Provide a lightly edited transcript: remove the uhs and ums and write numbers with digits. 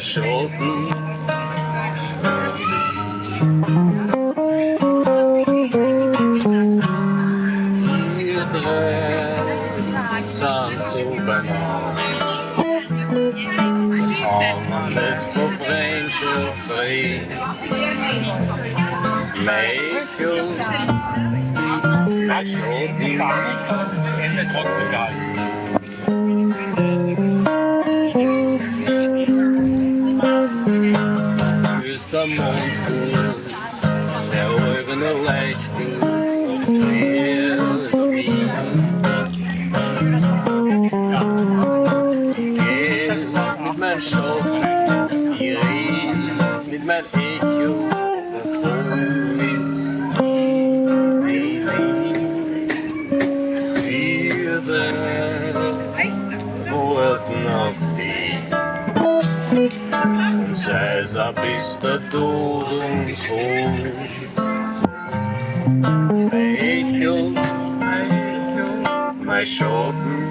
mein Schatten. Wir drei sind so beieinander, aber nicht von Freundschaft reden. Michael, mein Schatten. Ist der Mond gut, der halbe Leuchten auf Wir Drei. Geh mit meinem Schatten, ich red mit meinem Echo, wir drei warten auf dich. Und sei es bis der Tod uns holt. Mein Echo, mein Schatten.